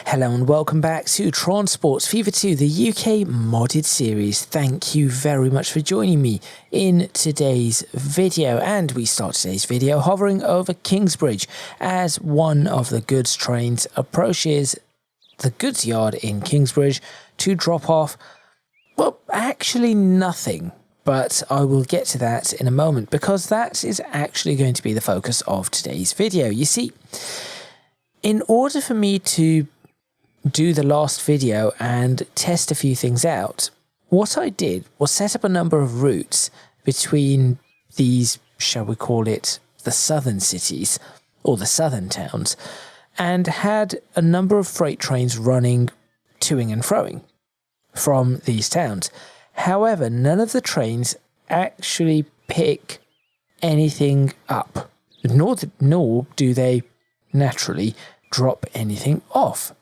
Hello and welcome back to Transport Fever 2, the UK modded series. Thank you very much for joining me in today's video, and we start today's video hovering over Kingsbridge as one of the goods trains approaches the goods yard in Kingsbridge to drop off, well, actually nothing, but I will get to that in a moment because that is actually going to be the focus of today's video. You see, in order for me to do the last video and test a few things out, what I did was set up a number of routes between these, shall we call it, the southern cities, or the southern towns, and had a number of freight trains running toing and froing from these towns. However, none of the trains actually pick anything up, nor do they naturally drop anything off.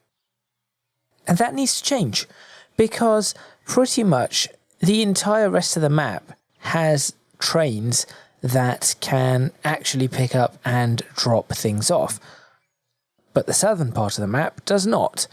And that needs to change, because pretty much the entire rest of the map has trains that can actually pick up and drop things off. But the southern part of the map does not.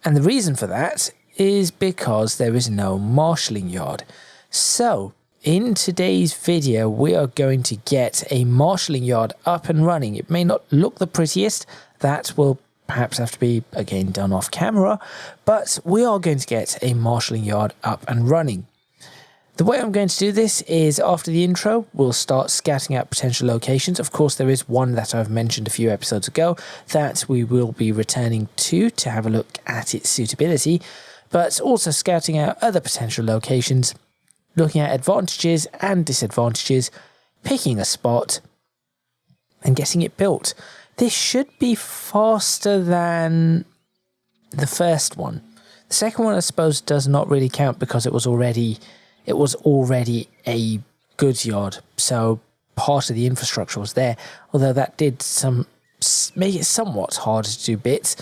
And the reason for that is because there is no marshalling yard. So, in today's video, we are going to get a marshalling yard up and running. It may not look the prettiest, that will perhaps have to be, again, done off camera, but we are going to get a marshalling yard up and running. The way I'm going to do this is after the intro, we'll start scouting out potential locations. Of course, there is one that I've mentioned a few episodes ago that we will be returning to have a look at its suitability, but also scouting out other potential locations, looking at advantages and disadvantages, picking a spot, and getting it built. This should be faster than the first one. The second one, I suppose, does not really count because it was already a goods yard, so part of the infrastructure was there, although that did make it somewhat harder to do bits,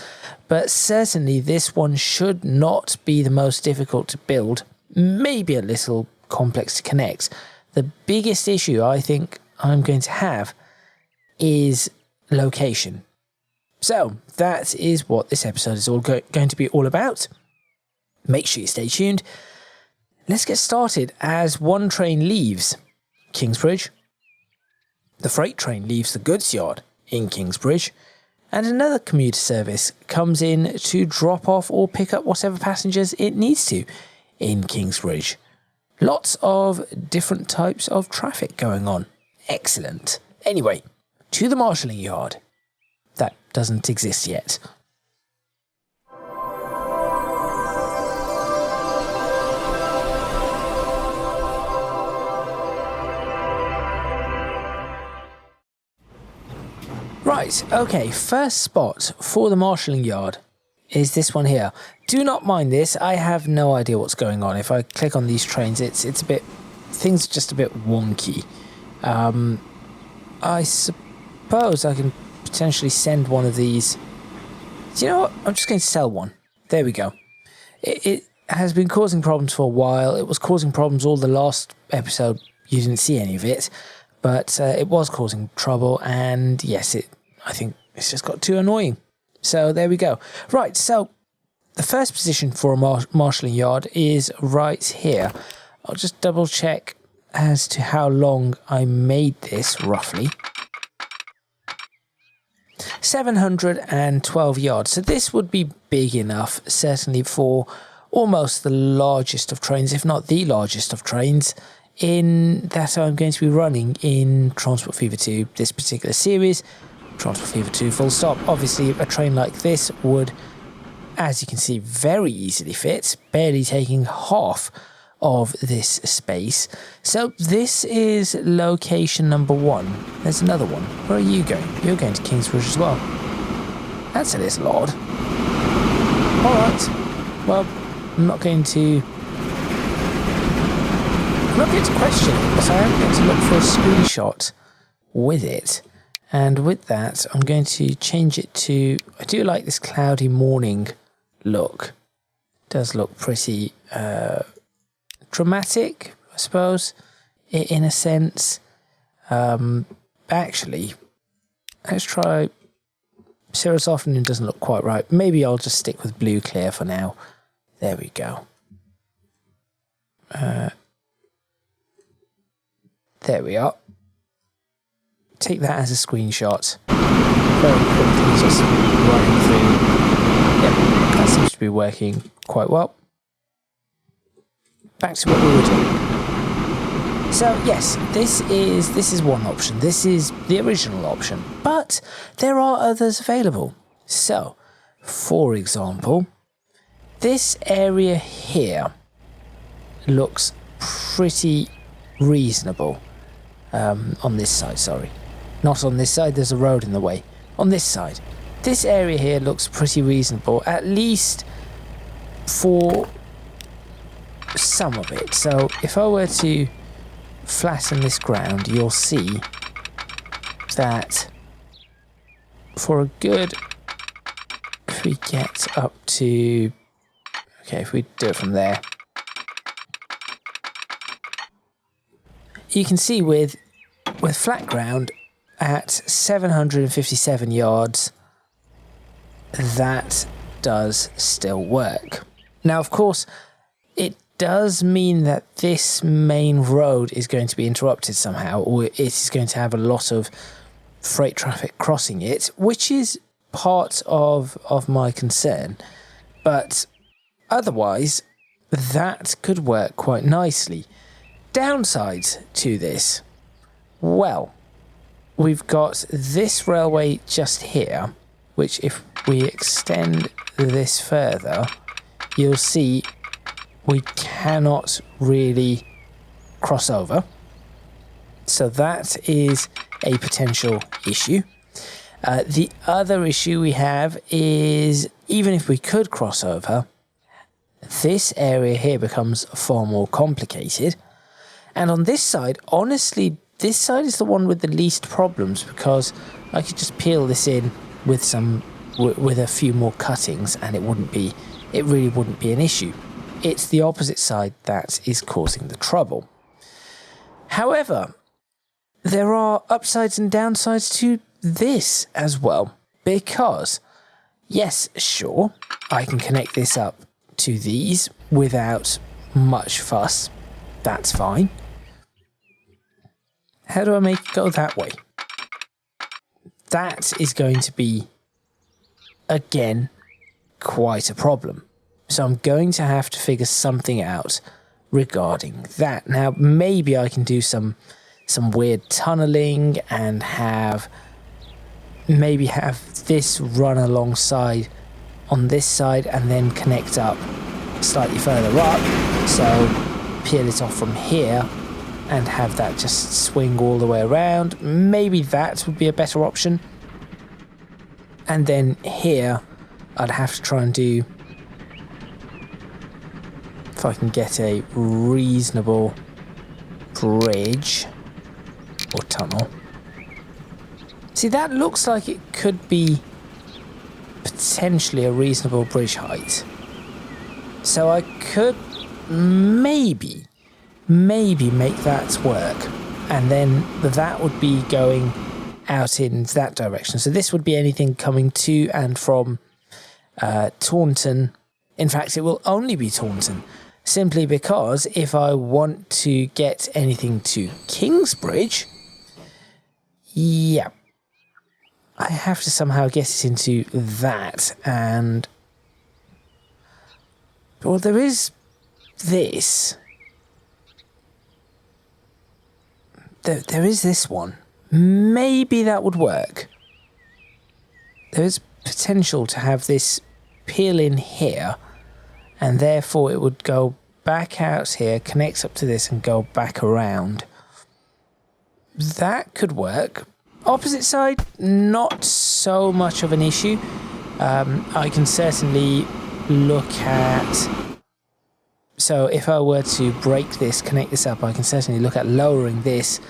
but certainly this one should not be the most difficult to build, maybe a little complex to connect. The biggest issue I think I'm going to have is location. So that is what this episode is all going to be all about. Make sure you stay tuned. Let's get started as one train leaves Kingsbridge, the freight train leaves the goods yard in Kingsbridge, and another commuter service comes in to drop off or pick up whatever passengers it needs to in Kingsbridge. Lots of different types of traffic going on. Excellent. Anyway, to the marshalling yard. That doesn't exist yet. Right, okay, first spot for the marshalling yard is this one here. Do not mind this, I have no idea what's going on. If I click on these trains, it's a bit, things are just a bit wonky. I suppose I can potentially send one of these. Do you know what? I'm just going to sell one. There we go. It has been causing problems for a while. It was causing problems all the last episode. You didn't see any of it, but it was causing trouble, and yes, I think it's just got too annoying. So there we go. Right, so the first position for a marshalling yard is right here. I'll just double check as to how long I made this, roughly. 712 yards. So this would be big enough, certainly for almost the largest of trains, if not the largest of trains, in that I'm going to be running in Transport Fever 2, this particular series. Transport Fever 2 full stop. Obviously, a train like this would, as you can see, very easily fit, barely taking half of this space. So this is location number 1. There's another one. Where are you going? You're going to Kingsbridge as well. That's a little odd. Alright. Well, I'm not going to question it, but I am going to look for a screenshot with it. And with that, I'm going to change it to, I do like this cloudy morning look. It does look pretty dramatic, I suppose, in a sense. Actually, let's try Cirrus afternoon doesn't look quite right. Maybe I'll just stick with blue clear for now. There we go. There we are. Take that as a screenshot. Very quickly, just running through. Yep, that seems to be working quite well. Back to what we were doing. So yes, this is one option. This is the original option, but there are others available. So, for example, this area here looks pretty reasonable. On this side, sorry. Not on this side, there's a road in the way. On this side. This area here looks pretty reasonable, at least for some of it. So if I were to flatten this ground, you'll see that for a good, if we get up to, okay, if we do it from there, you can see with flat ground at 757 yards, that does still work. Now, of course, it does mean that this main road is going to be interrupted somehow, or it is going to have a lot of freight traffic crossing it, which is part of my concern. But otherwise, that could work quite nicely. Downsides to this, well, we've got this railway just here, which if we extend this further, you'll see we cannot really cross over. So that is a potential issue. The other issue we have is, even if we could cross over, this area here becomes far more complicated. And on this side, honestly, this side is the one with the least problems, because I could just peel this in with with a few more cuttings and it really wouldn't be an issue. It's the opposite side that is causing the trouble. However, there are upsides and downsides to this as well, because yes, sure, I can connect this up to these without much fuss. That's fine. How do I make it go that way? That is going to be, again, quite a problem. So I'm going to have to figure something out regarding that. Now, maybe I can do some weird tunneling and maybe have this run alongside on this side and then connect up slightly further up. So peel it off from here and have that just swing all the way around. Maybe that would be a better option. And then here, I'd have to try and do, if I can get a reasonable bridge or tunnel. See, that looks like it could be potentially a reasonable bridge height. So I could maybe make that work, and then that would be going out in that direction. So this would be anything coming to and from Taunton. In fact, it will only be Taunton, simply because if I want to get anything to Kingsbridge, yeah, I have to somehow get it into that. And well, there is this. There is this one. Maybe that would work. There is potential to have this peel in here, and therefore it would go back out here, connects up to this, and go back around. That could work. Opposite side, not so much of an issue. I can certainly look at... So if I were to break this, connect this up, I can certainly look at lowering this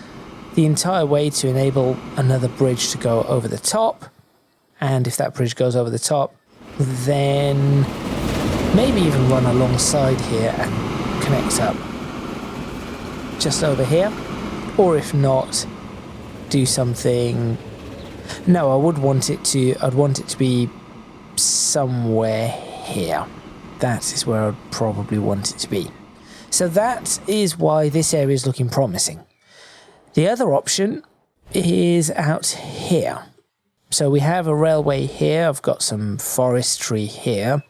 the entire way to enable another bridge to go over the top. And if that bridge goes over the top, then maybe even run alongside here and connect up just over here. Or if not, do something No, I would want it to, I'd want it to be somewhere here. That is where I'd probably want it to be. So that is why this area is looking promising. The other option is out here. So we have a railway here. I've got some forestry here.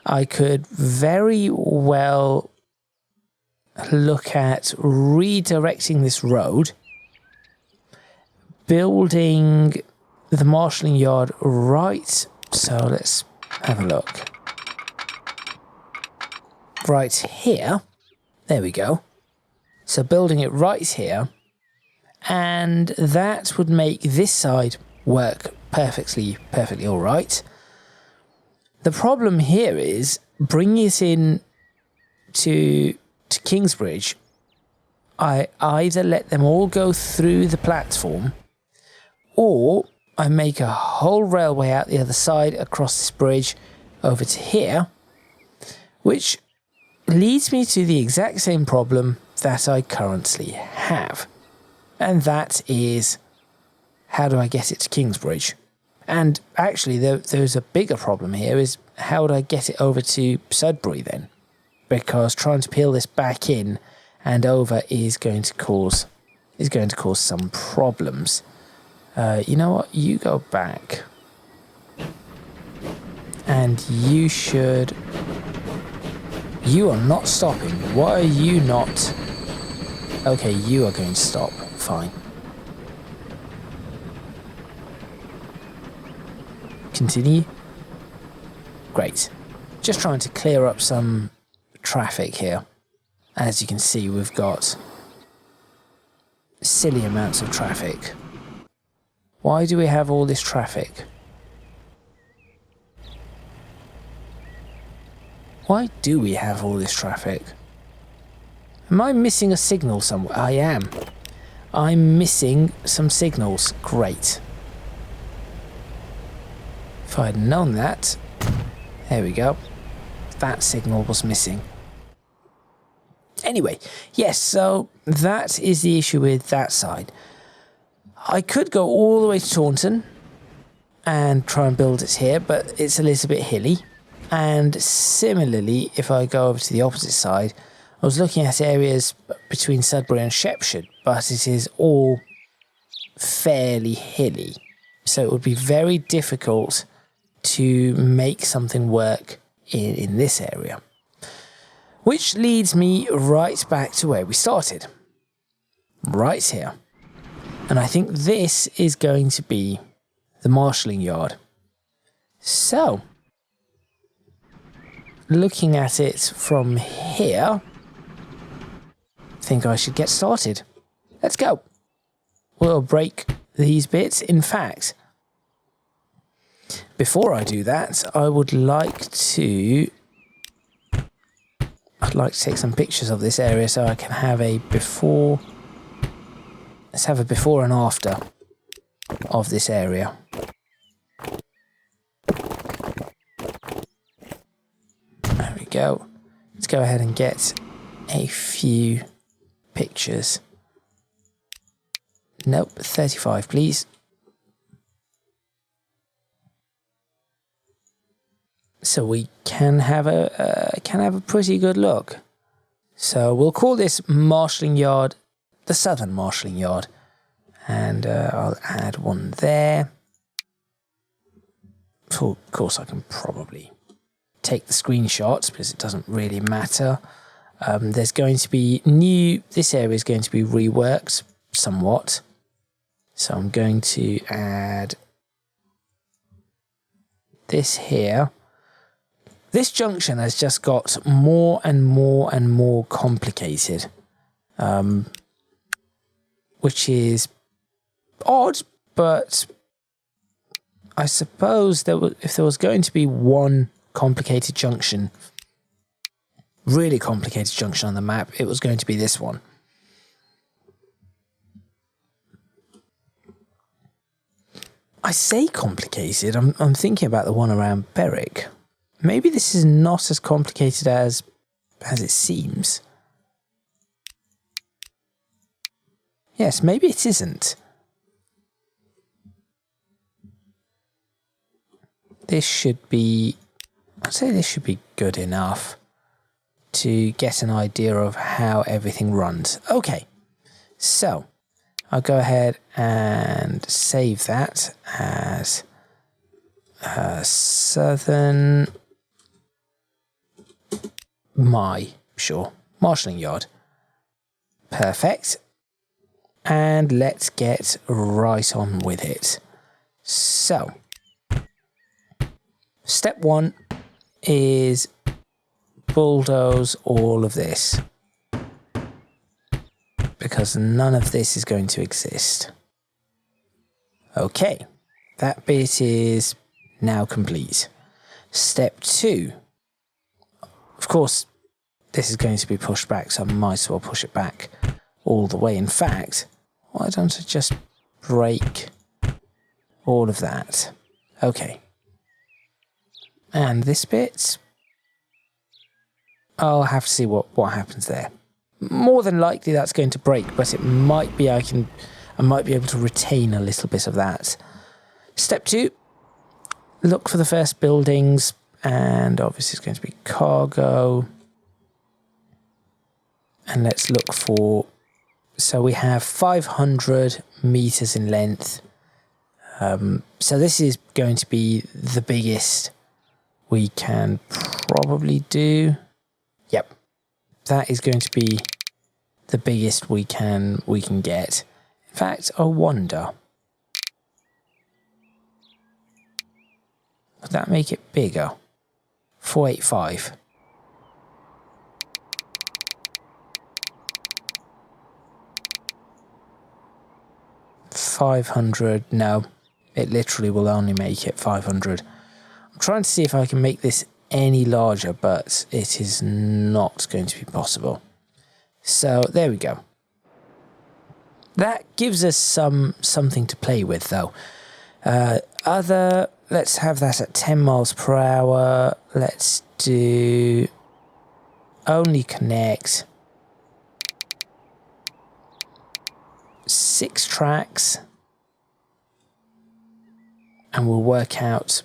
I could very well look at redirecting this road, building the marshalling yard right. So let's have a look. Right here. There we go. So building it right here. And that would make this side work perfectly all right. The problem here is bringing it in to Kingsbridge. I either let them all go through the platform, or I make a whole railway out the other side across this bridge over to here, which leads me to the exact same problem that I currently have. And that is, how do I get it to Kingsbridge? And actually, there's a bigger problem here, is how would I get it over to Sudbury then? Because trying to peel this back in and over is going to cause some problems. You know what? You go back. And you should... You are not stopping. Why are you not... Okay, you are going to stop. Fine. Continue. Great. Just trying to clear up some traffic here. As you can see, we've got silly amounts of traffic. Why do we have all this traffic? Why do we have all this traffic? Am I missing a signal somewhere? I am. I'm missing some signals. Great. If I'd known that... There we go. That signal was missing. Anyway, yes, so that is the issue with that side. I could go all the way to Taunton and try and build it here, but it's a little bit hilly. And similarly, if I go over to the opposite side, I was looking at areas between Sudbury and Shepshire, but it is all fairly hilly. So it would be very difficult to make something work in this area. Which leads me right back to where we started. Right here. And I think this is going to be the marshalling yard. So, looking at it from here, I think I should get started. Let's go. We'll break these bits. In fact, before I do that, I'd like to take some pictures of this area so I can have a before. Let's have a before and after of this area. There we go. Let's go ahead and get a few pictures. Nope, 35 please. So we can have a pretty good look. So we'll call this marshalling yard the southern marshalling yard, and I'll add one there. So of course I can probably take the screenshots because it doesn't really matter. There's going to be this area is going to be reworked somewhat. So I'm going to add this here. This junction has just got more and more and more complicated. Which is odd, but I suppose if there was going to be one complicated junction, really complicated junction on the map, it was going to be this one. I say complicated, I'm thinking about the one around Berwick. Maybe this is not as complicated as it seems. Yes, maybe it isn't. this should be, I'd say this should be good enough to get an idea of how everything runs. Okay, so I'll go ahead and save that as Southern marshalling yard. Perfect. And let's get right on with it. So, step 1 is bulldoze all of this, because none of this is going to exist. Okay, that bit is now complete. Step 2, of course, this is going to be pushed back, so I might as well push it back all the way. In fact, why don't I just break all of that? Okay. And this bit, I'll have to see what happens there. More than likely that's going to break, but it might be I might be able to retain a little bit of that. Step 2, look for the first buildings, and obviously it's going to be cargo. And let's look for, so we have 500 meters in length. So this is going to be the biggest we can probably do. Yep, that is going to be the biggest we can get. In fact, I wonder, would that make it bigger? 485. $500. No, it literally will only make it 500. I'm trying to see if I can make this any larger, but it is not going to be possible. So there we go. That gives us something to play with, though. Let's have that at 10 miles per hour. Let's do only connect 6 tracks, and we'll work out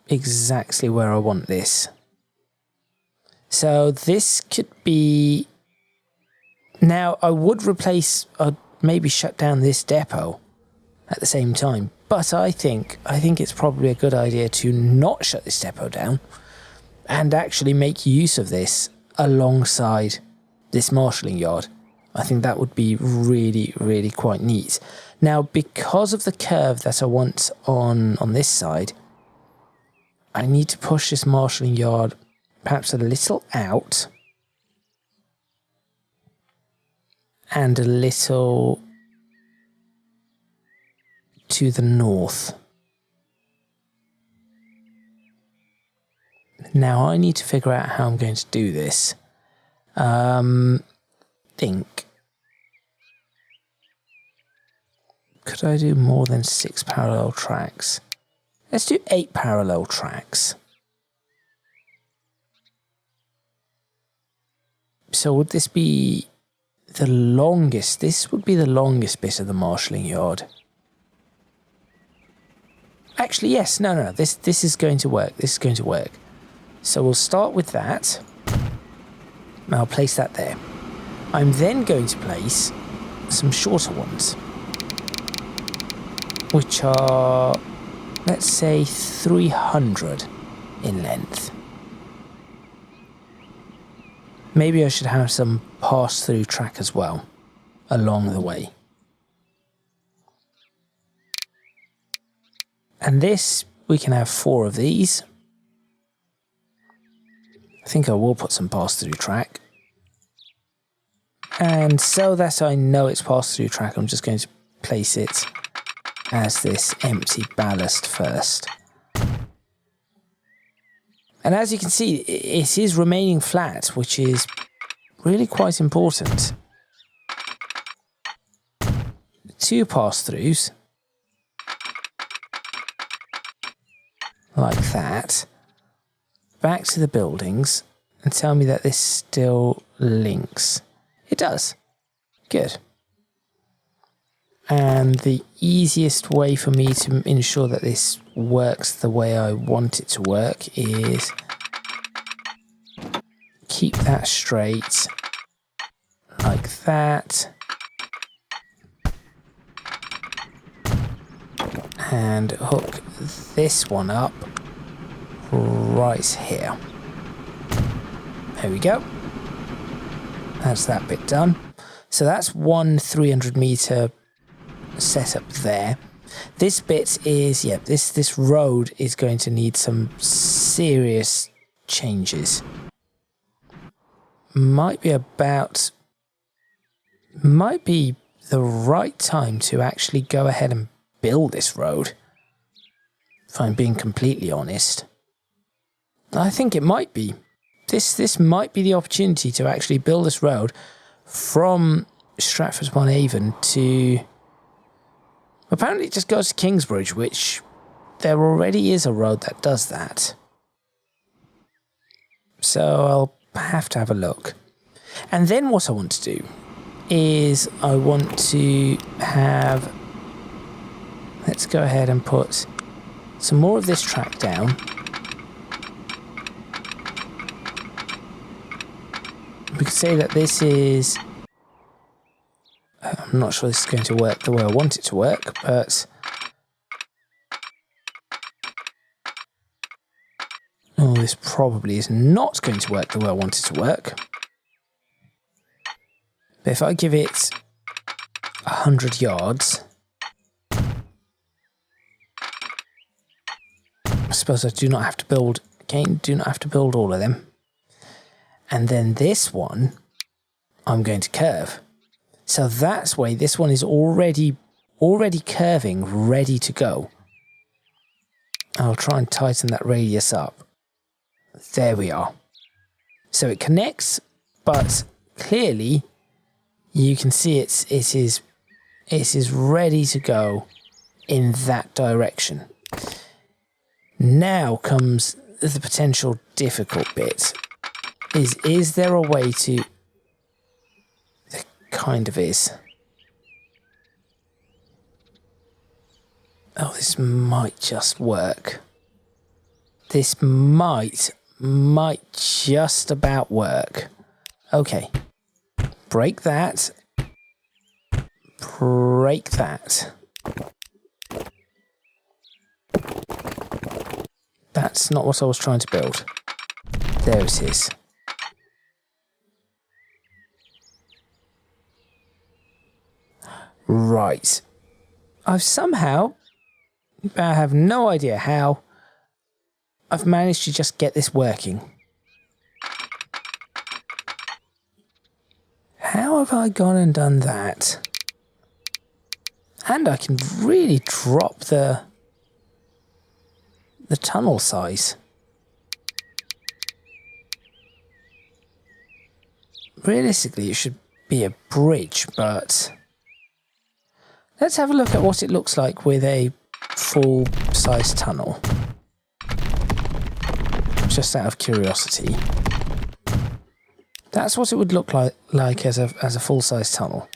exactly where I want this. So this could be, now I would replace, I'd maybe shut down this depot at the same time, but I think it's probably a good idea to not shut this depot down and actually make use of this alongside this marshalling yard. I think that would be really, really quite neat. Now, because of the curve that I want on this side, I need to push this marshalling yard perhaps a little out and a little to the north. Now, I need to figure out how I'm going to do this. Could I do more than 6 parallel tracks? Let's do 8 parallel tracks. So would this be the longest? This would be the longest bit of the marshalling yard. Actually, yes. No. This is going to work. This is going to work. So we'll start with that. I'll place that there. I'm then going to place some shorter ones, which are, let's say, 300 in length. Maybe I should have some pass-through track as well along the way. And this, we can have 4 of these. I think I will put some pass-through track. And so that I know it's pass-through track, I'm just going to place it as this empty ballast first. And as you can see, it is remaining flat, which is really quite important. 2 pass-throughs, like that, back to the buildings, and tell me that this still links. It does. Good. And the easiest way for me to ensure that this works the way I want it to work is keep that straight like that. And hook this one up right here. There we go. That's that bit done. So that's one 300 meter setup there. This bit is, yeah, this road is going to need some serious changes. Might be the right time to actually go ahead and build this road, if I'm being completely honest. I think it might be. This might be the opportunity to actually build this road from Stratford-upon-Avon to... Apparently it just goes to Kingsbridge, which there already is a road that does that. So I'll have to have a look. And then what I want to do is I want to have... Let's go ahead and put some more of this track down. We could say that this is... I'm not sure this is going to work the way I want it to work, but... Oh, this probably is not going to work the way I want it to work. But if I give it 100 yards... I suppose I do not have to build... Again, do not have to build all of them. And then this one, I'm going to curve. So that's why this one is already curving, ready to go. I'll try and tighten that radius up. There we are. So it connects, but clearly you can see it is ready to go in that direction. Now comes the potential difficult bit. Is there a way to... There kind of is. Oh, this might just work. This might just about work. Okay. Break that. Break that. That's not what I was trying to build. There it is. Right. I've somehow, I have no idea how, I've managed to just get this working. How have I gone and done that? And I can really drop the tunnel size. Realistically, it should be a bridge, but let's have a look at what it looks like with a full-size tunnel. Just out of curiosity. That's what it would look like as a full-size tunnel.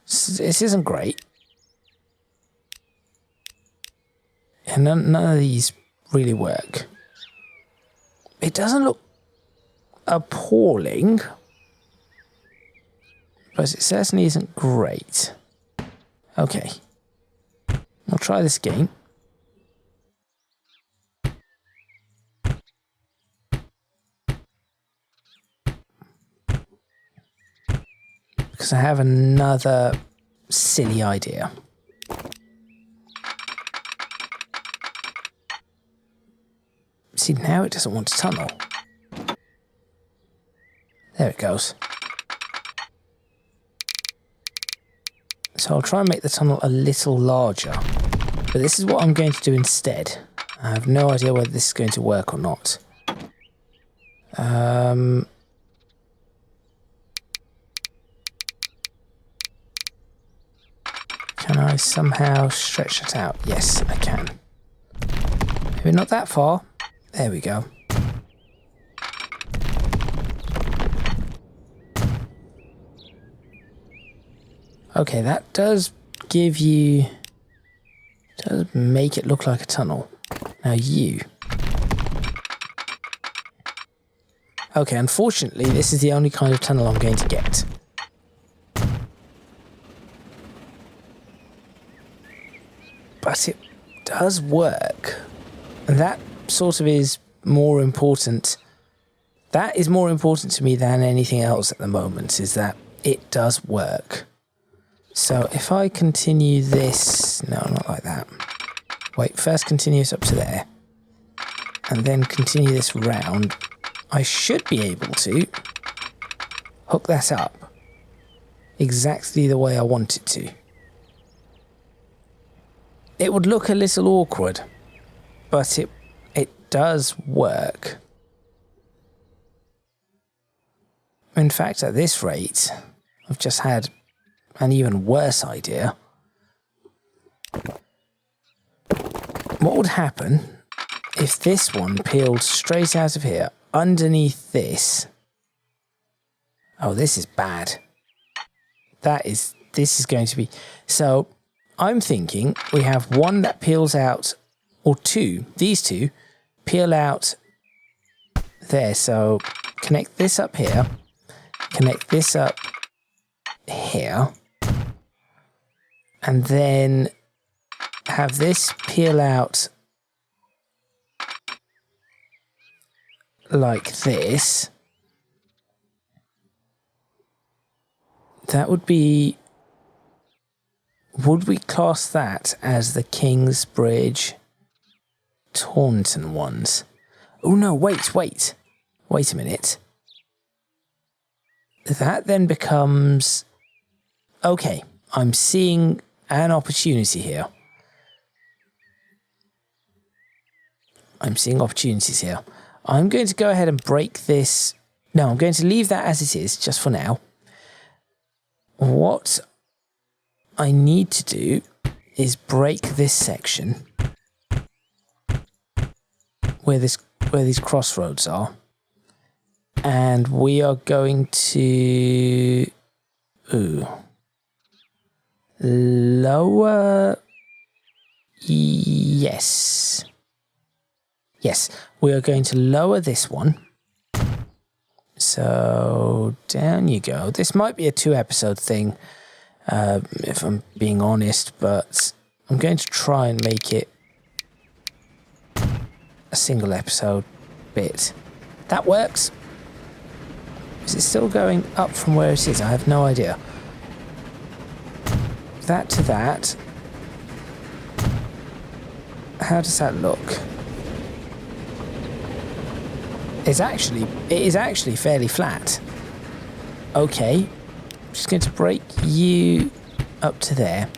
This isn't great. And none of these really work. It doesn't look appalling, but it certainly isn't great. Okay. I'll try this again. Because I have another silly idea. See, now it doesn't want to tunnel. There it goes. So I'll try and make the tunnel a little larger. But this is what I'm going to do instead. I have no idea whether this is going to work or not. Can I somehow stretch it out? Yes, I can. Maybe not that far. There we go. Okay, that does give you... Does make it look like a tunnel. Now you... Okay, unfortunately, this is the only kind of tunnel I'm going to get. But it does work. And that sort of is more important. That is more important to me than anything else at the moment, is that it does work. So if I continue this... No, not like that. Wait, first continue this up to there. And then continue this round. I should be able to hook that up exactly the way I want it to. It would look a little awkward, but it does work. In fact, at this rate, I've just had an even worse idea. What would happen if this one peeled straight out of here, underneath this? Oh, this is bad. This is going to be... So, I'm thinking we have one that peels out, or two, these two, peel out there. So, connect this up here, connect this up here, and then have this peel out like this. That would be... Would we class that as the Kingsbridge Taunton ones? Oh no, wait a minute. That then becomes... Okay, I'm seeing an opportunity here. I'm seeing opportunities here. I'm going to go ahead and break this... No, I'm going to leave that as it is, just for now. What I need to do is break this section where these crossroads are, and we are going to lower. Yes, we are going to lower this one. So down you go. This might be a 2-episode thing, if I'm being honest, but I'm going to try and make it a single episode bit. That works. Is it still going up from where it is? I have no idea. That to that. How does that look? It is actually fairly flat. Okay, I'm just going to break you up to there.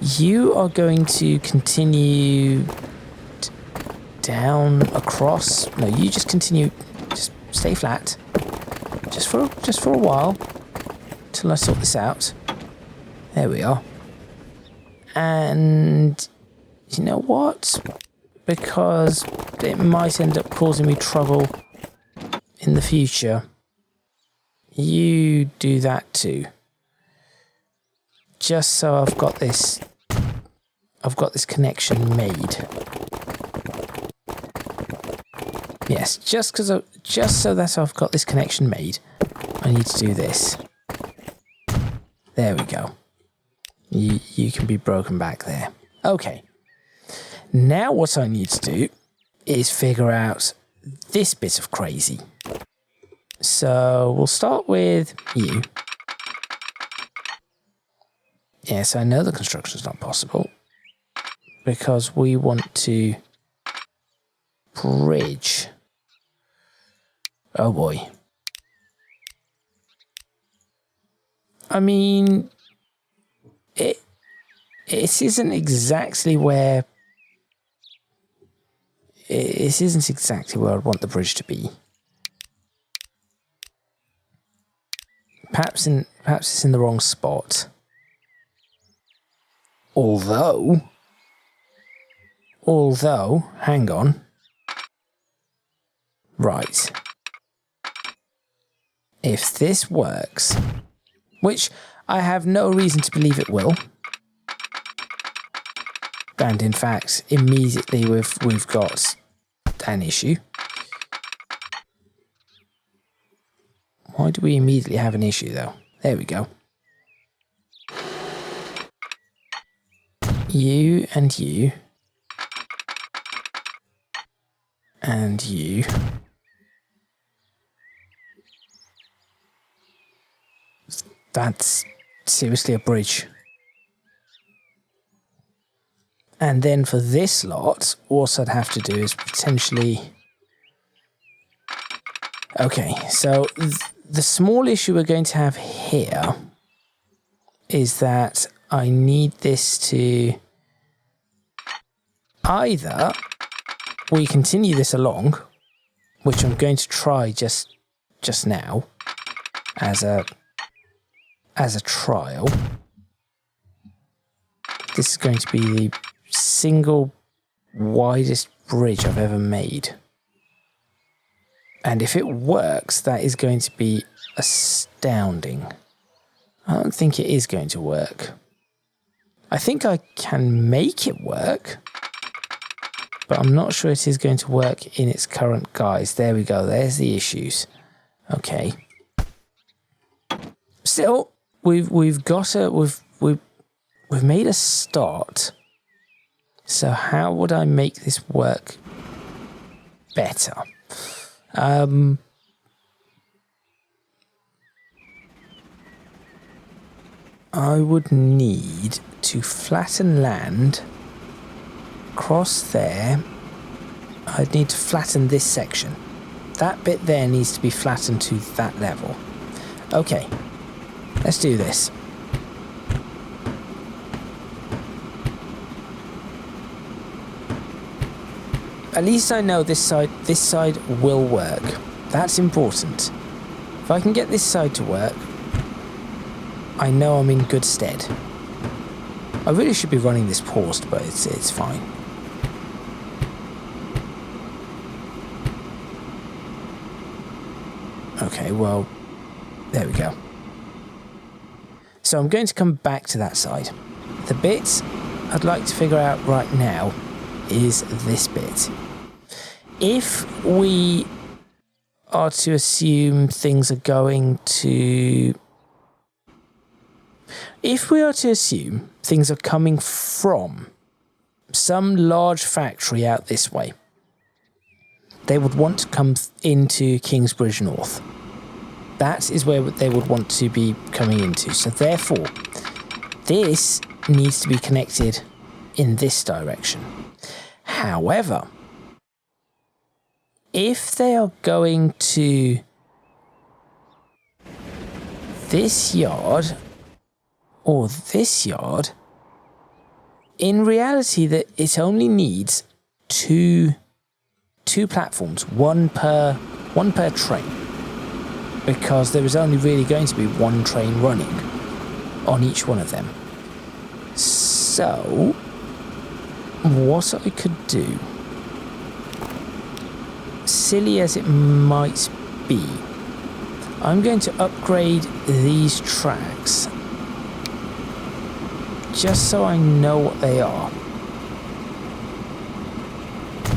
You are going to continue down across. No, you just continue. Just stay flat. Just for a while, till I sort this out. There we are. And you know what? Because it might end up causing me trouble in the future, you do that too. Just so I've got this connection made. Yes, just so that I've got this connection made, I need to do this. There we go. You can be broken back there. Okay. Now what I need to do is figure out this bit of crazy. So we'll start with you. Yes, I know the construction is not possible because we want to bridge. Oh boy. I mean, it isn't exactly where... It isn't exactly where I'd want the bridge to be. Perhaps it's in the wrong spot. Although, hang on. Right. If this works, which I have no reason to believe it will, And in fact, immediately we've got an issue. Why do we immediately have an issue though? There we go. You and you. And you. That's seriously a bridge. And then for this lot, all I'd have to do is potentially... Okay, so the small issue we're going to have here is that I need this to... Either we continue this along, which I'm going to try just now as a trial. This is going to be the single widest bridge I've ever made. And if it works, that is going to be astounding. I don't think it is going to work. I think I can make it work, but I'm not sure it is going to work in its current guise. There we go. There's the issues. Okay. Still, we've made a start. So how would I make this work better? I would need to flatten land across there. I'd need to flatten this section. That bit there needs to be flattened to that level. Okay, let's do this. At least I know this side will work. That's important. If I can get this side to work, I know I'm in good stead. I really should be running this paused, but it's fine. Okay, well, there we go. So I'm going to come back to that side. The bit I'd like to figure out right now is this bit. If we are to assume things are going to... If we are to assume things are coming from some large factory out this way, they would want to come into Kingsbridge North. That is where they would want to be coming into. So therefore, this needs to be connected in this direction. However, if they are going to this yard or this yard, in reality that it only needs two platforms, one per train, because there is only really going to be one train running on each one of them. So what I could do, silly as it might be, I'm going to upgrade these tracks just so I know what they are,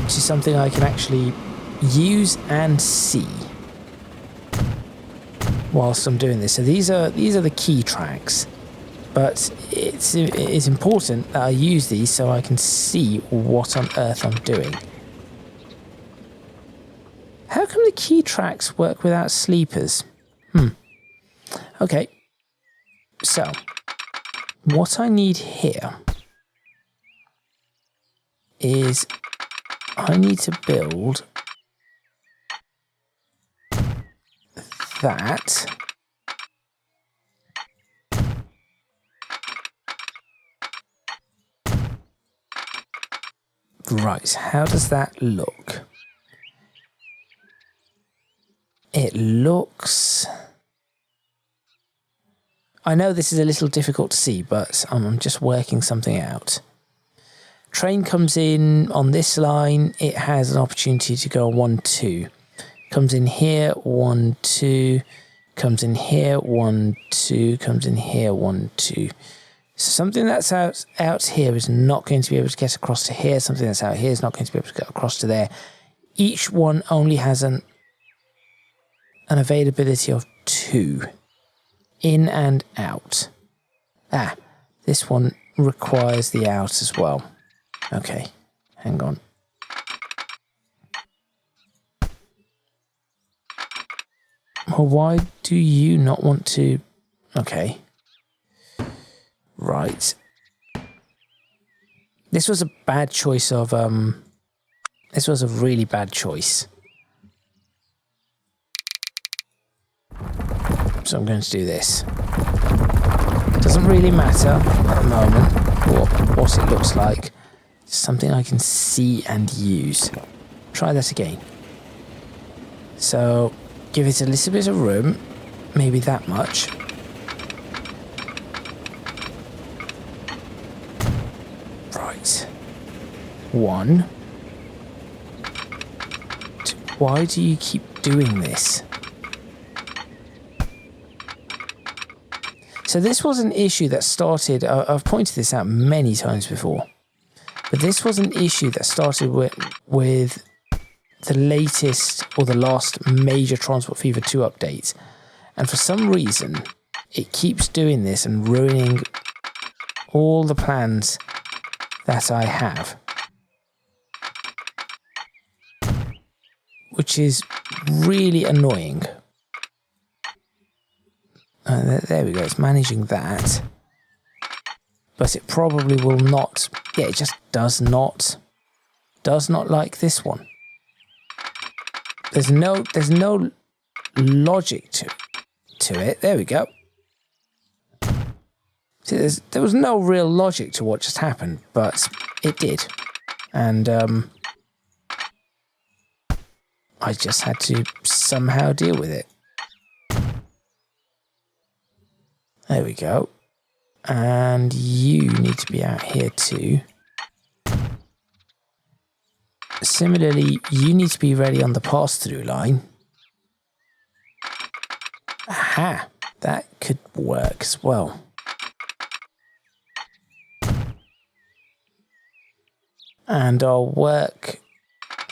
to something I can actually use and see whilst I'm doing this. So these are the key tracks, but it is important that I use these so I can see what on earth I'm doing. How come the key tracks work without sleepers? Okay, so what I need here is I need to build that. Right, how does that look? It looks... I know this is a little difficult to see, but I'm just working something out. Train comes in on this line, it has an opportunity to go 1, 2. Comes in here, 1, 2. Comes in here, 1, 2. Comes in here, 1, 2. So something that's out here is not going to be able to get across to here. Something that's out here is not going to be able to get across to there. Each one only has an availability of 2. In and out. Ah, this one requires the out as well. Okay, hang on. Well, why do you not want to... Okay. Right. This was a bad choice of... This was a really bad choice. So I'm going to do this. Doesn't really matter at the moment what it looks like. It's something I can see and use. Try that again. So give it a little bit of room, maybe that much. Right. 1. 2. Why do you keep doing this? So this was an issue that started, I've pointed this out many times before, but this was an issue that started with the latest or the last major Transport Fever 2 update. And for some reason, it keeps doing this and ruining all the plans that I have. Which is really annoying. There we go, it's managing that. But it probably will not, yeah, it just does not like this one. There's no logic to it. There we go. See, there was no real logic to what just happened, but it did. And I just had to somehow deal with it. There we go. And you need to be out here too. Similarly, you need to be ready on the pass-through line. Aha! That could work as well. And I'll work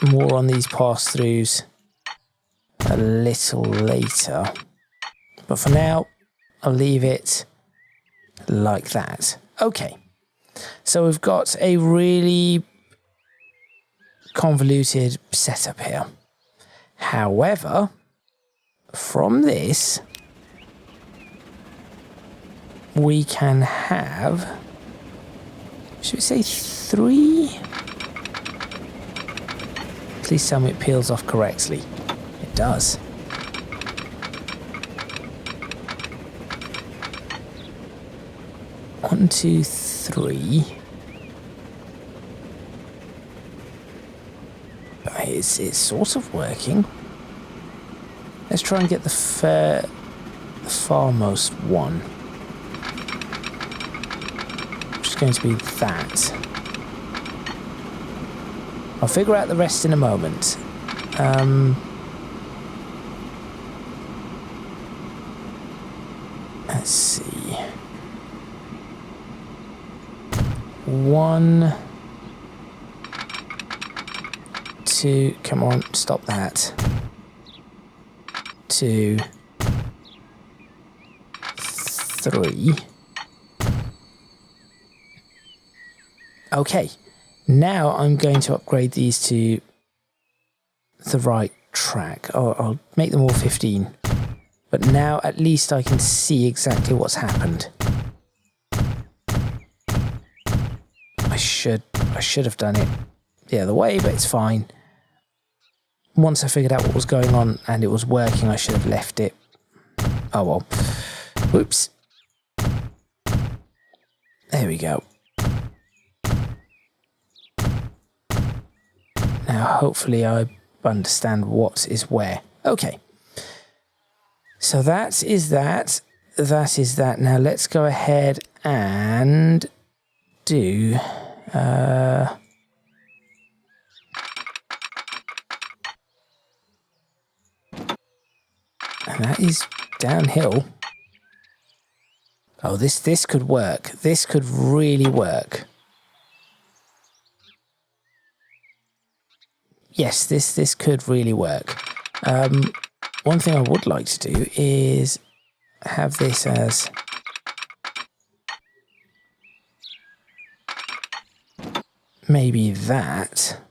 more on these pass-throughs a little later. But for now, I'll leave it like that. Okay, so we've got a really convoluted setup here. However, from this, we can have, should we say 3? Please tell me it peels off correctly. It does. One, 2, 3. It's sort of working. Let's try and get the farmost one. Which is going to be that. I'll figure out the rest in a moment. Let's see. 1, 2, come on, stop that. 2, 3. Okay, now I'm going to upgrade these to the right track. I'll make them all 15. But now at least I can see exactly what's happened. I should have done it the other way, but it's fine. Once I figured out what was going on and it was working, I should have left it. Oh well. Whoops. There we go. Now hopefully I understand what is where. Okay. So that is that. That is that. Now let's go ahead and do... and that is downhill. Oh, this could work. This could really work. Yes, this could really work. One thing I would like to do is have this as maybe that.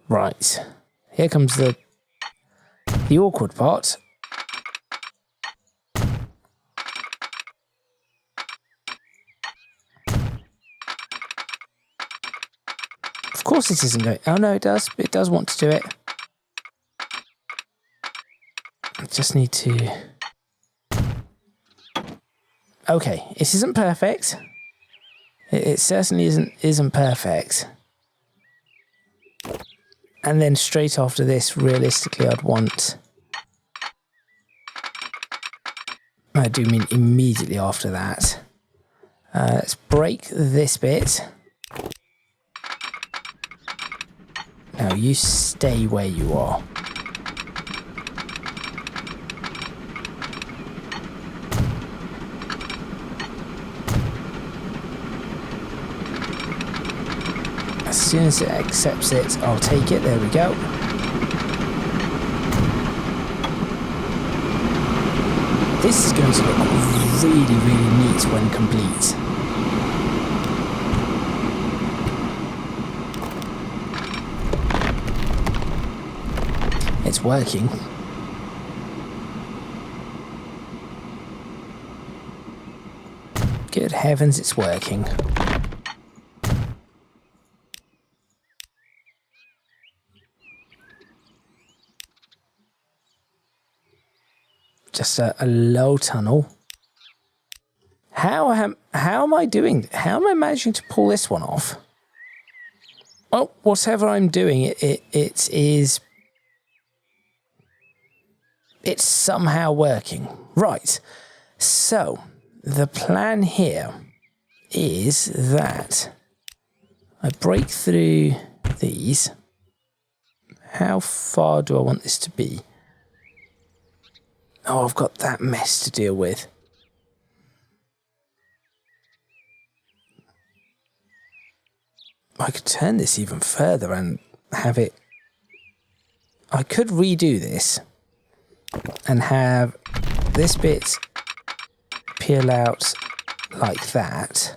Right. Here comes the awkward part. Of course it isn't going. Oh no, it does. It does want to do it. I just need to. Okay, this isn't perfect. It certainly isn't perfect. And then straight after this, realistically, I'd want. I do mean immediately after that. Let's break this bit. Now you stay where you are. As soon as it accepts it, I'll take it. There we go. This is going to look really, really neat when complete. It's working. Good heavens, it's working. Just a low tunnel. How am I doing? How am I managing to pull this one off? Well, whatever I'm doing, it's somehow working. Right. So the plan here is that I break through these. How far do I want this to be? Oh, I've got that mess to deal with. I could turn this even further and have it... I could redo this and have this bit peel out like that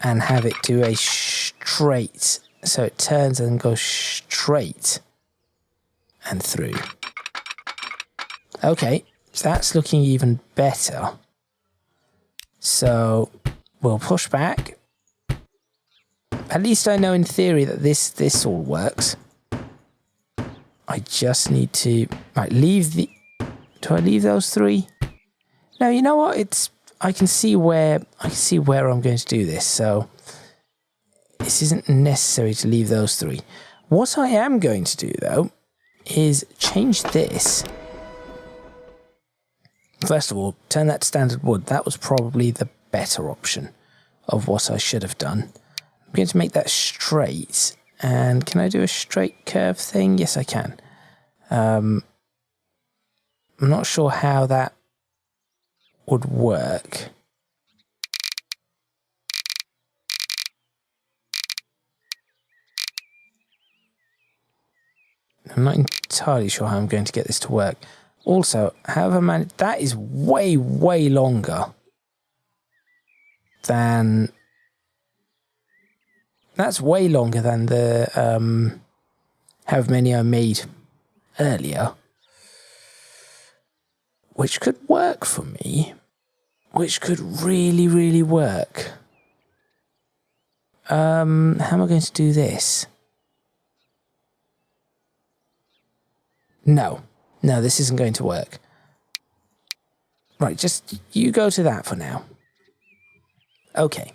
and have it do a straight, so it turns and goes straight and through. Okay, so that's looking even better. So we'll push back. At least I know in theory that this all works. I just need to leave the. Do I leave those three? No, you know what? I can see where I'm going to do this. So this isn't necessary to leave those three. What I am going to do though is change this. First of all, turn that to standard wood. That was probably the better option of what I should have done. I'm going to make that straight. And can I do a straight curve thing? Yes, I can. I'm not sure how that would work. I'm not entirely sure how I'm going to get this to work. Also, however, that is way, way longer than... That's way longer than the however many I made earlier. Which could work for me. Which could really, really work. How am I going to do this? No. No, this isn't going to work. Right, just you go to that for now. Okay.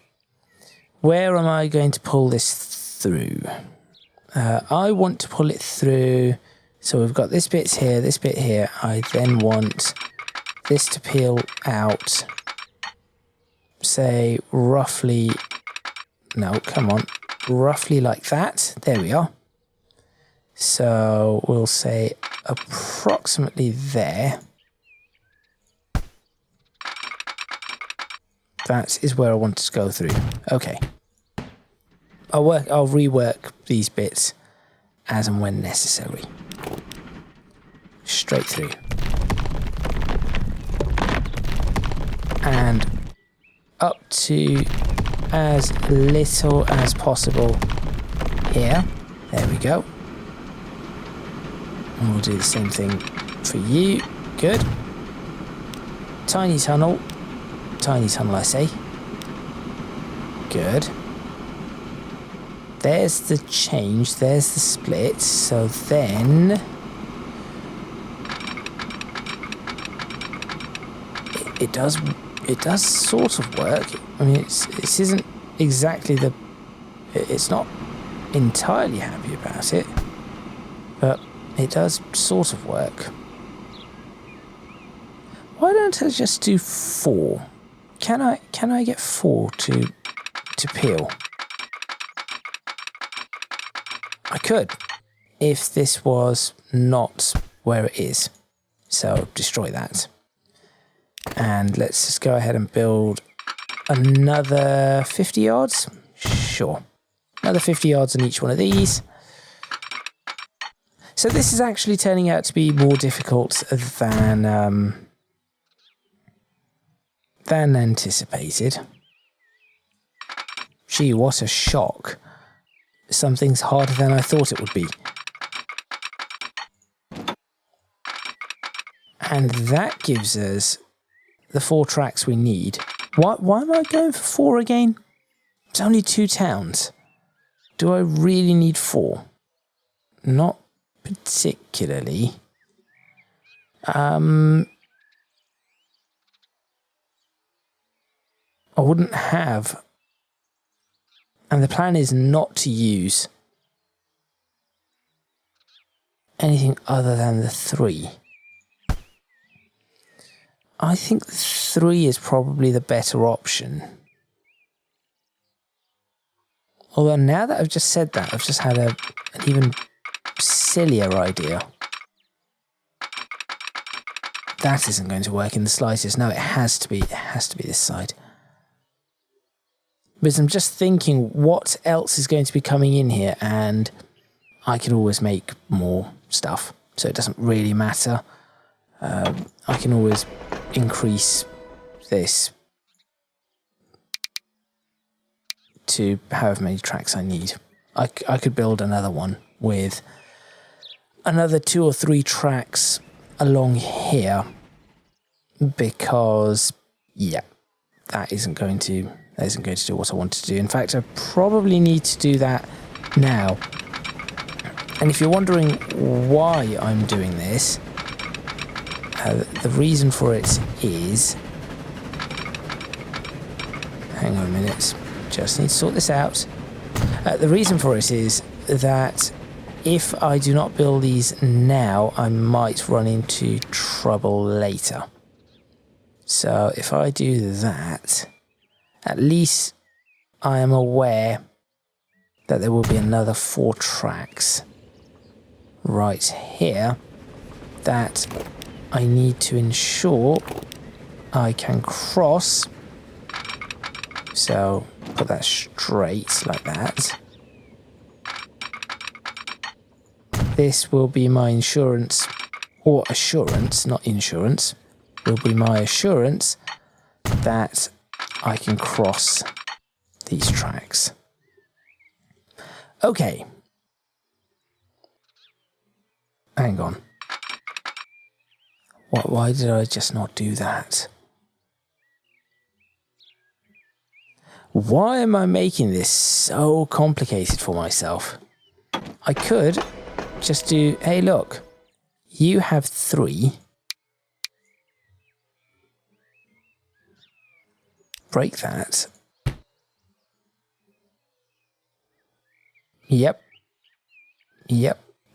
Where am I going to pull this through? I want to pull it through. So we've got this bit here, this bit here. I then want this to peel out. Say roughly... No, come on. Roughly like that. There we are. So we'll say approximately there. That is where I want to go through. Okay. I'll rework these bits as and when necessary. Straight through. And up to as little as possible here. There we go. And we'll do the same thing for you. Good. Tiny tunnel. Tiny tunnel, I say. Good. There's the change. There's the split. So then... It does sort of work. I mean, this isn't exactly the... It's not entirely happy about it. But it does sort of work. Why don't I just do 4? Can I get 4 to peel? I could, if this was not where it is. So destroy that. And let's just go ahead and build another 50 yards. Sure. Another 50 yards on each one of these. So this is actually turning out to be more difficult than anticipated. Gee, what a shock. Something's harder than I thought it would be. And that gives us the 4 tracks we need. Why am I going for 4 again? It's only 2 towns. Do I really need 4? Not particularly. I wouldn't have, and the plan is not to use anything other than the 3. I think 3 is probably the better option. Although now that I've just said that, I've just had an even sillier idea. That isn't going to work in the slightest. No, it has to be this side. But I'm just thinking what else is going to be coming in here, and I can always make more stuff, so it doesn't really matter. I can always increase this to however many tracks I need. I could build another one with another 2 or 3 tracks along here, because yeah, that isn't going to do what I want to do. In fact, I probably need to do that now. And if you're wondering why I'm doing this, the reason for it is... Hang on a minute. Just need to sort this out. The reason for it is that if I do not build these now, I might run into trouble later. So if I do that, at least I am aware that there will be another 4 tracks right here that I need to ensure I can cross. So put that straight like that. This will be my insurance, or assurance, not insurance, will be my assurance that I can cross these tracks. Okay. Hang on. Why did I just not do that? Why am I making this so complicated for myself? I could just do, hey look, you have 3. Break that. Yep.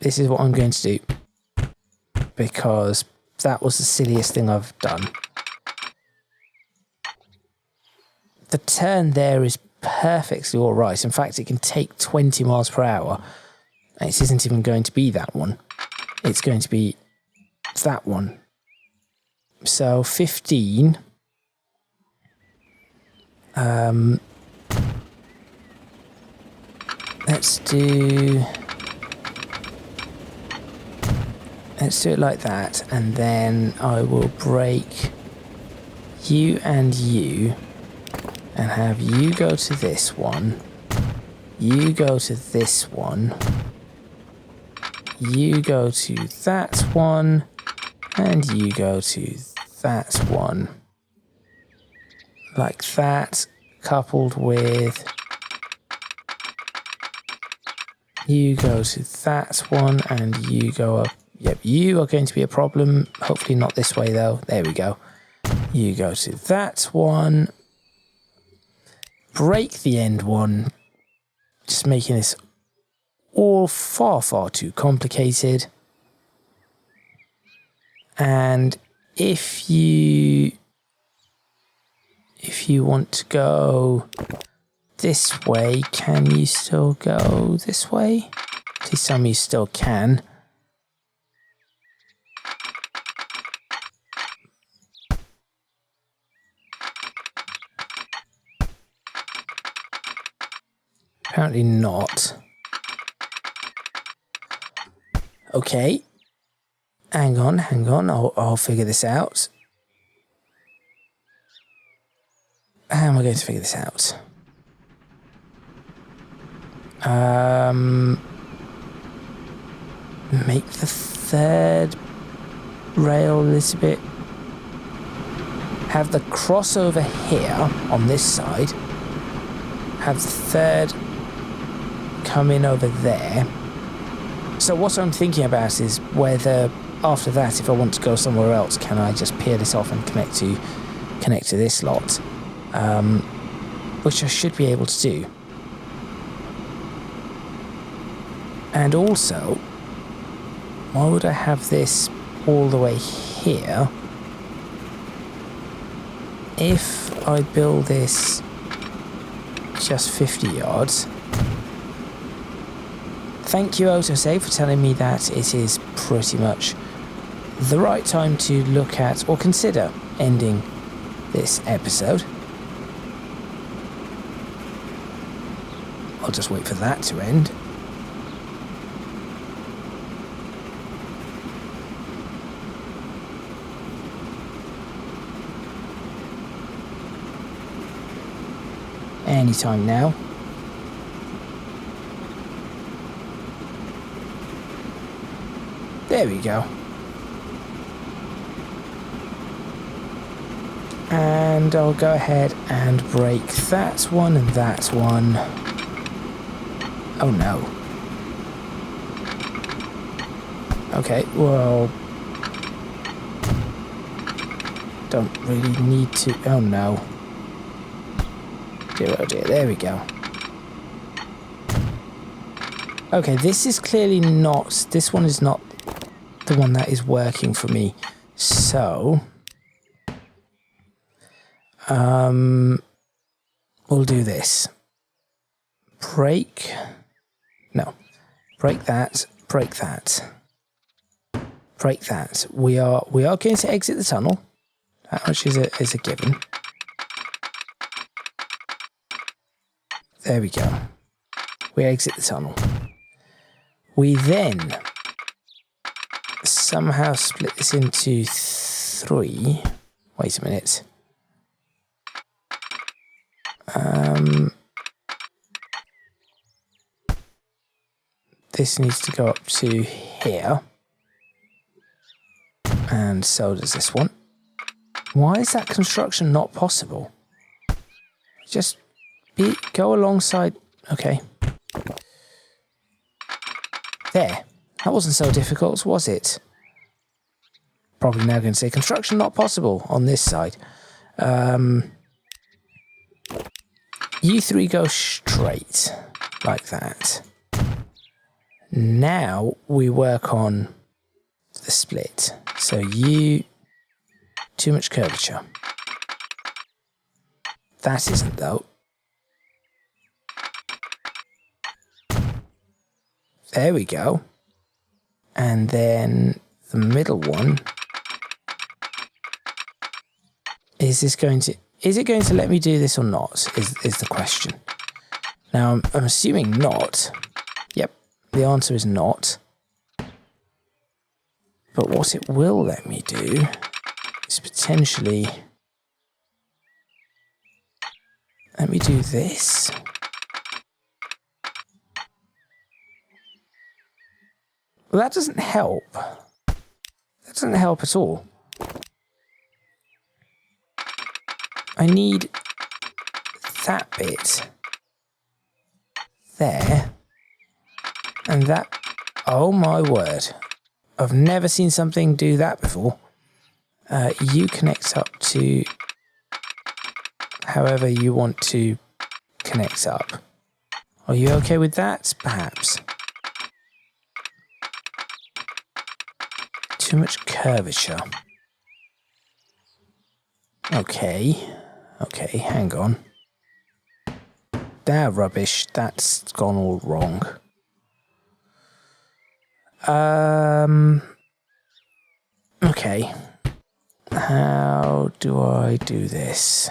This is what I'm going to do. Because that was the silliest thing I've done. The turn there is perfectly alright. In fact, it can take 20 miles per hour. It isn't even going to be that one. It's going to be that one. So 15. Let's do it like that, and then I will break you and you, and have you go to this one, you go to this one, you go to that one, and you go to that one. Like that, coupled with you go to that one, and you go up. Yep, you are going to be a problem. Hopefully not this way, though. There we go. You go to that one. Break the end one. Just making this all far, far too complicated. And if you want to go this way, can you still go this way? At least some of you still can. Apparently not. Okay. Hang on. I'll figure this out. How am I going to figure this out? Make the third rail a little bit. Have the crossover here on this side. Have the third come in over there. So what I'm thinking about is whether after that, if I want to go somewhere else, can I just peel this off and connect to this lot, which I should be able to do. And also, why would I have this all the way here if I build this just 50 yards? Thank you, Autosave, for telling me that it is pretty much the right time to look at or consider ending this episode. I'll just wait for that to end. Anytime now. There we go. And I'll go ahead and break that one and that one. Oh no. Okay, well, don't really need to. Oh no. Dear, oh dear, there we go. Okay, this is clearly not, this one is not the one that is working for me. So, we'll do this. Break that, break that, break that. We are going to exit the tunnel. That much is a given. There we go. We exit the tunnel. We then somehow split this into 3. Wait a minute. This needs to go up to here. And so does this one. Why is that construction not possible? Just go alongside. Okay. There. That wasn't so difficult, was it? Probably now going to say construction not possible on this side. You three go straight like that. Now we work on the split. So you, too much curvature. That isn't though. There we go. And then the middle one. Is it going to let me do this or not? Is the question. Now I'm assuming not. Yep, the answer is not. But what it will let me do is potentially let me do this. Well, that doesn't help. That doesn't help at all. I need that bit there and that. Oh my word. I've never seen something do that before. You connect up to however you want to connect up. Are you okay with that? Perhaps. Too much curvature. Okay. Okay, hang on. That rubbish. That's gone all wrong. Okay. How do I do this?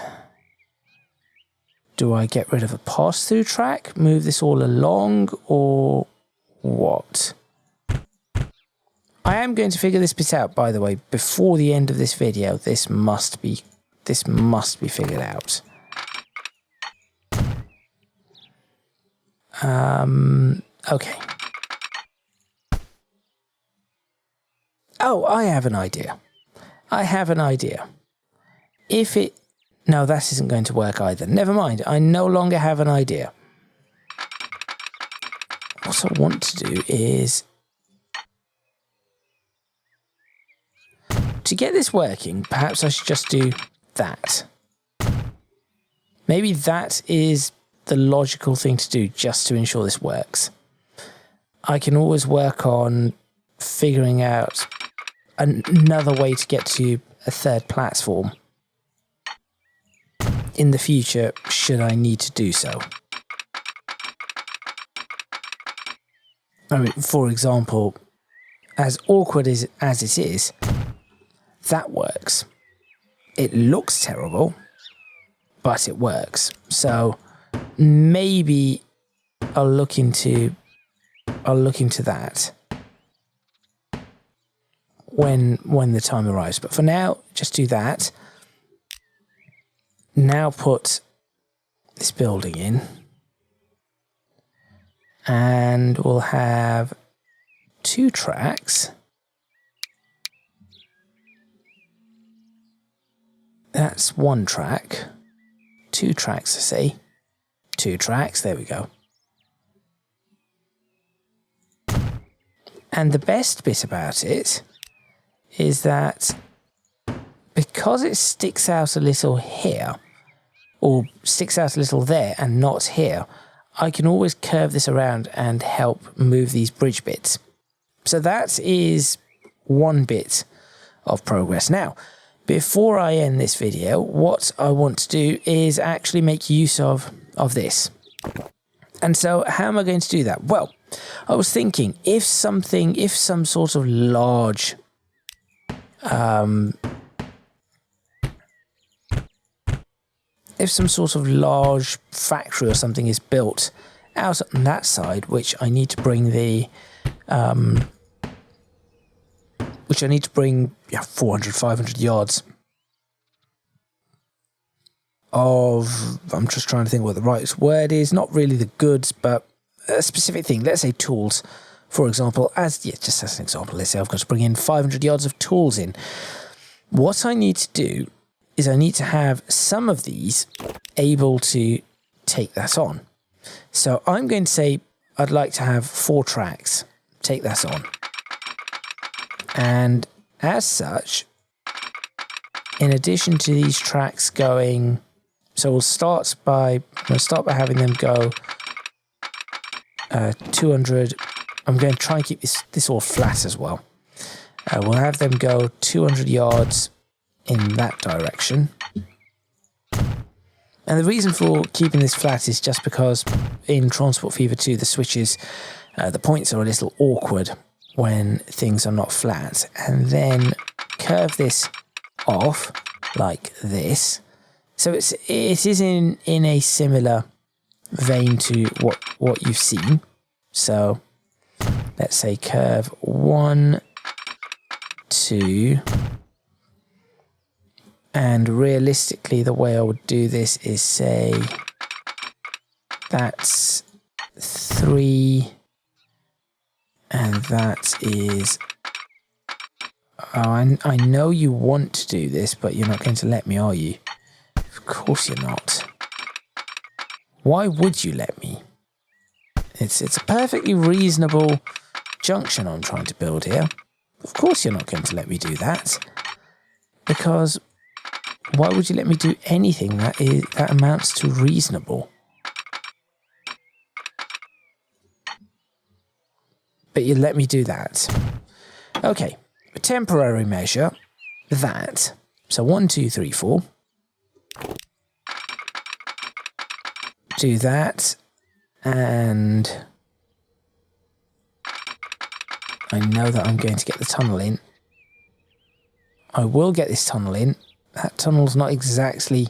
Do I get rid of a pass-through track, move this all along, or what? I am going to figure this bit out, by the way, before the end of this video. This must be figured out. Okay. Oh, I have an idea. If it... No, that isn't going to work either. Never mind. I no longer have an idea. What I want to do is... To get this working, perhaps I should just do that. Maybe that is the logical thing to do just to ensure this works. I can always work on figuring out another way to get to a third platform in the future, should I need to do so. I mean, for example, as awkward as it is, that works. It looks terrible, but it works. So maybe I'll look into that when the time arrives. But for now, just do that. Now put this building in, and we'll have 2 tracks. That's 1 track. 2 tracks, I say. 2 tracks, there we go. And the best bit about it is that because it sticks out a little here, or sticks out a little there and not here, I can always curve this around and help move these bridge bits. So that is 1 bit of progress. Now, before I end this video, what I want to do is actually make use of this. And so how am I going to do that? Well, I was thinking if some sort of large factory or something is built out on that side, which I need to bring 400, 500 yards of, I'm just trying to think what the right word is, not really the goods, but a specific thing, let's say tools, for example, just as an example, let's say I've got to bring in 500 yards of tools in. What I need to do is I need to have some of these able to take that on. So I'm going to say I'd like to have 4 tracks take that on. And as such, in addition to these tracks going, so we'll start by having them go 200. I'm going to try and keep this all flat as well. We'll have them go 200 yards in that direction. And the reason for keeping this flat is just because in Transport Fever 2, the switches, the points are a little awkward when things are not flat. And then curve this off like this. So it is in a similar vein to what you've seen. So let's say curve 1, 2, and realistically the way I would do this is say that's 3, and that is, oh, I know you want to do this, but you're not going to let me, are you? Of course you're not. Why would you let me? It's a perfectly reasonable junction I'm trying to build here. Of course you're not going to let me do that. Because why would you let me do anything that amounts to reasonable? But you let me do that. Okay, a temporary measure, that. So 1, 2, 3, 4. Do that, and I know that I'm going to get the tunnel in. I will get this tunnel in. That tunnel's not exactly...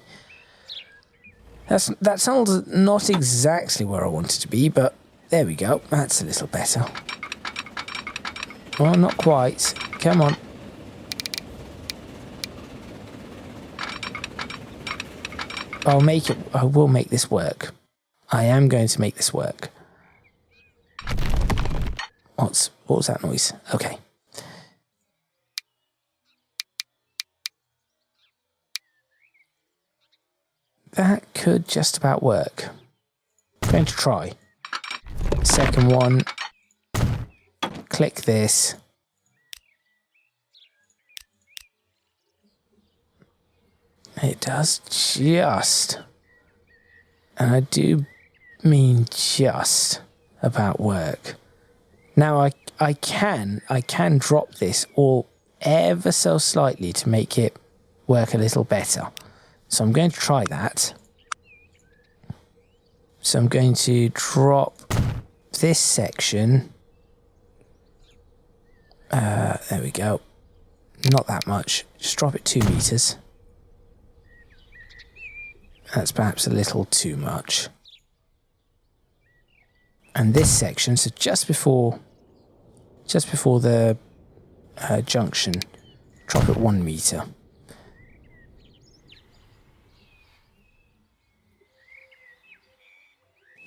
That tunnel's not exactly where I want it to be, but there we go. That's a little better. Well, not quite. Come on. I will make this work. I am going to make this work. What was that noise? Okay. That could just about work. I'm going to try. Second one. Click this. It does just, and I do mean just, about work. Now I can drop this all ever so slightly to make it work a little better. So I'm going to try that. So I'm going to drop this section. There we go. Not that much. Just drop it 2 meters. That's perhaps a little too much. And this section, so just before the junction, drop it 1 meter.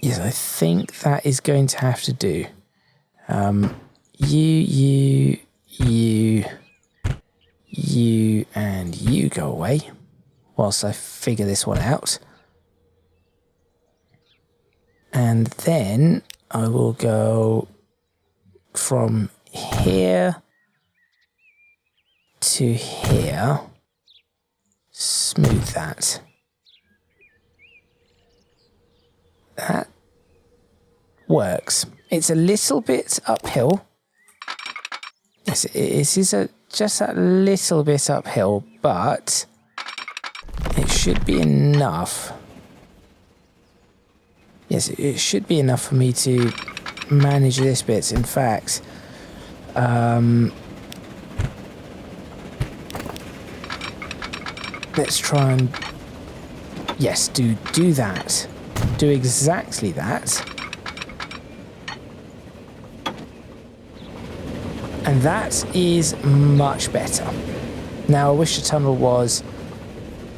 Yes, I think that is going to have to do. You, and you go away whilst I figure this one out. And then I will go from here to here. Smooth that. That works. It's a little bit uphill. Yes, it is just a little bit uphill, but it should be enough. Yes, it should be enough for me to manage this bit. In fact, let's try and, yes, do that. Do exactly that. And that is much better. Now, I wish the tunnel was...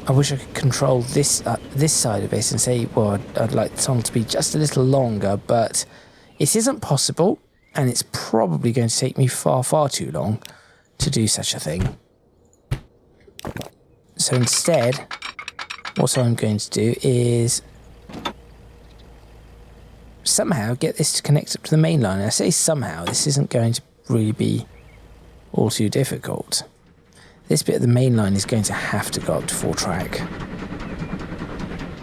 I wish I could control this side of it and say, well, I'd like the tunnel to be just a little longer, but it isn't possible, and it's probably going to take me far, far too long to do such a thing. So instead, what I'm going to do is somehow get this to connect up to the main line. And I say somehow, this isn't going to really be all too difficult. This bit of the main line is going to have to go up to 4-track.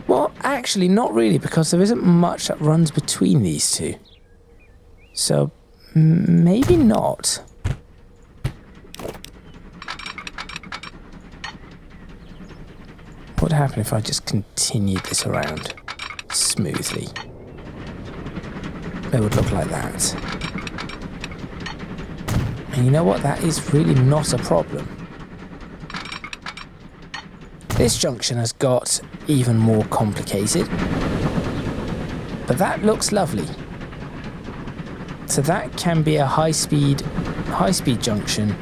Well, actually, not really, because there isn't much that runs between these two. So, maybe not. What would happen if I just continued this around smoothly? It would look like that. And you know what? That is really not a problem. This junction has got even more complicated. But that looks lovely. So that can be a high-speed junction.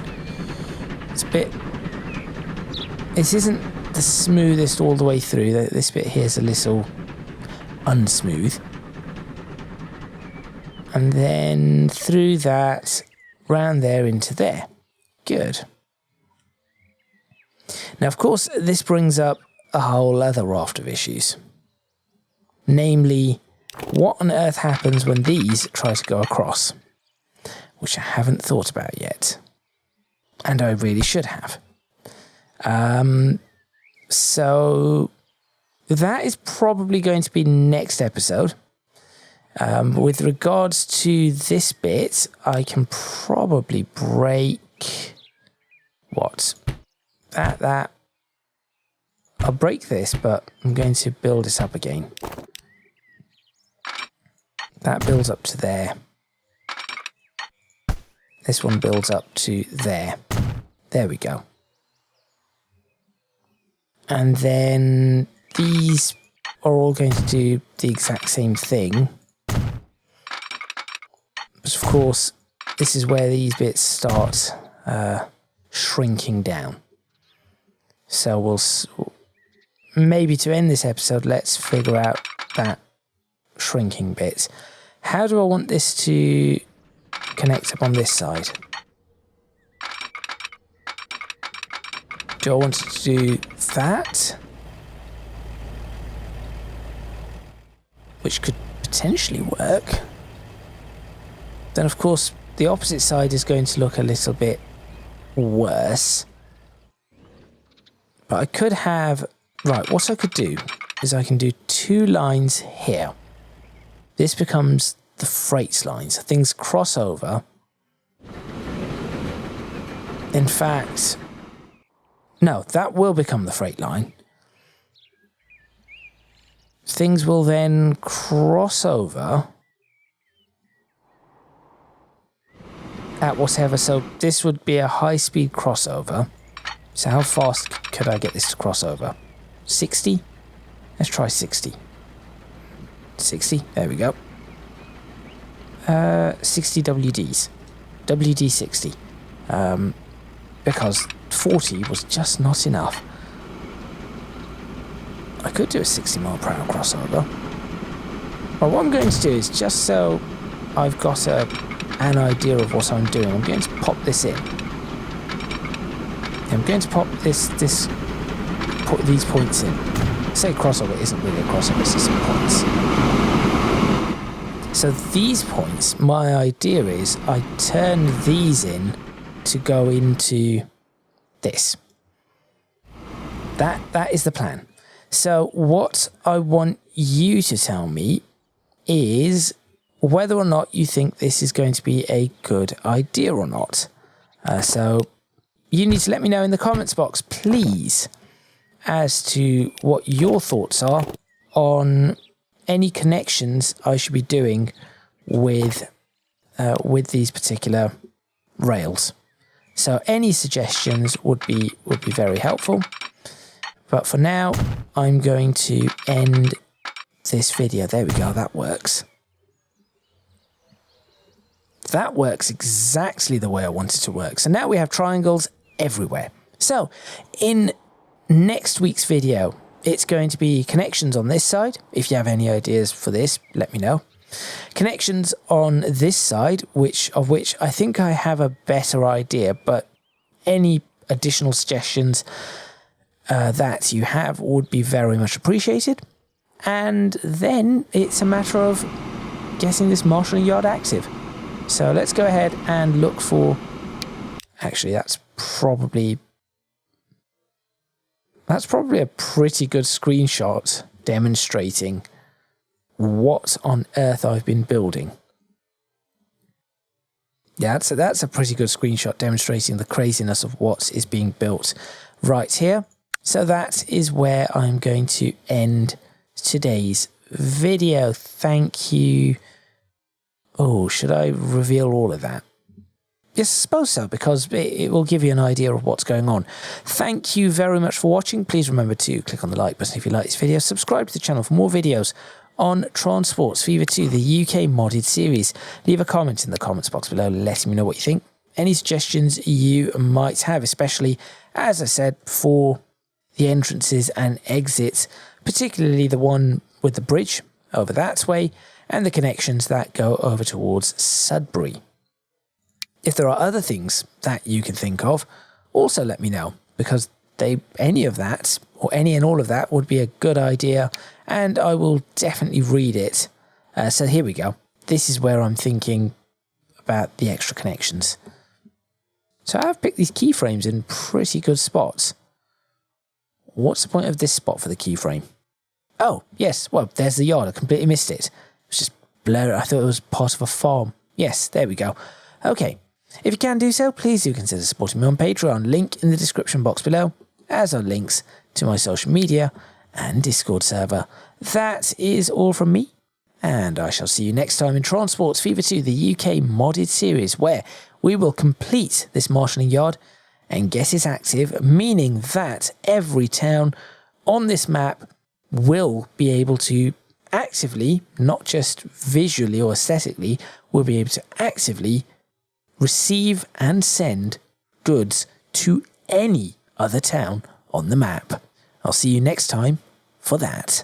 It's a bit... This isn't the smoothest all the way through. This bit here is a little unsmooth. And then through that, round there into there. Good. Now, of course, this brings up a whole other raft of issues. Namely, what on earth happens when these try to go across? Which I haven't thought about yet. And I really should have. So that is probably going to be next episode. With regards to this bit, I can probably break... What? That. I'll break this, but I'm going to build it up again. That builds up to there. This one builds up to there. There we go. And then these are all going to do the exact same thing. But of course, this is where these bits start shrinking down. So we'll... Maybe to end this episode, let's figure out that shrinking bit. How do I want this to connect up on this side? Do I want to do that? Which could potentially work. Then, of course, the opposite side is going to look a little bit worse. But I could have... Right, what I could do is I can do 2 lines here. This becomes the freight lines. Things cross over. In fact... No, that will become the freight line. Things will then cross over at whatever. So this would be a high-speed crossover. So how fast could I get this to cross over? 60? Let's try 60. 60, there we go. 60 WDs. WD 60. Because 40 was just not enough. I could do a 60 mile per hour crossover. Well, what I'm going to do is, just so I've got an idea of what I'm doing, I'm going to pop this in. I'm going to pop put these points in. Say crossover isn't really a crossover, it's just some points. So these points, my idea is I turn these in to go into this. That is the plan. So what I want you to tell me is whether or not you think this is going to be a good idea or not. So you need to let me know in the comments box, please, as to what your thoughts are on any connections I should be doing with these particular rails. So any suggestions would be very helpful. But for now, I'm going to end this video. There we go, that works. That works exactly the way I want it to work. So now we have triangles everywhere. So in next week's video, it's going to be connections on this side. If you have any ideas for this, let me know. Connections on this side, of which I think I have a better idea, but any additional suggestions that you have would be very much appreciated. And then it's a matter of getting this marshalling yard active. So let's go ahead and look for... Actually, that's probably a pretty good screenshot demonstrating what on earth I've been building. Yeah, that's a pretty good screenshot demonstrating the craziness of what is being built right here. So that is where I'm going to end today's video. Thank you. Oh, should I reveal all of that? Yes, I suppose so, because it will give you an idea of what's going on. Thank you very much for watching. Please remember to click on the like button if you like this video. Subscribe to the channel for more videos on Transports Fever 2, the UK modded series. Leave a comment in the comments box below letting me know what you think. Any suggestions you might have, especially, as I said, for the entrances and exits, particularly the one with the bridge over that way and the connections that go over towards Sudbury. If there are other things that you can think of, also let me know, because any of that, or any and all of that, would be a good idea, and I will definitely read it. So here we go. This is where I'm thinking about the extra connections. So I've picked these keyframes in pretty good spots. What's the point of this spot for the keyframe? Oh, yes, well, there's the yard. I completely missed it. It was just blurry. I thought it was part of a farm. Yes, there we go. Okay. If you can do so, please do consider supporting me on Patreon. Link in the description box below, as are links to my social media and Discord server. That is all from me, and I shall see you next time in Transports Fever 2, the UK modded series, where we will complete this marshalling yard and get it active, meaning that every town on this map will be able to actively, not just visually or aesthetically, will be able to actively receive and send goods to any other town on the map. I'll see you next time for that.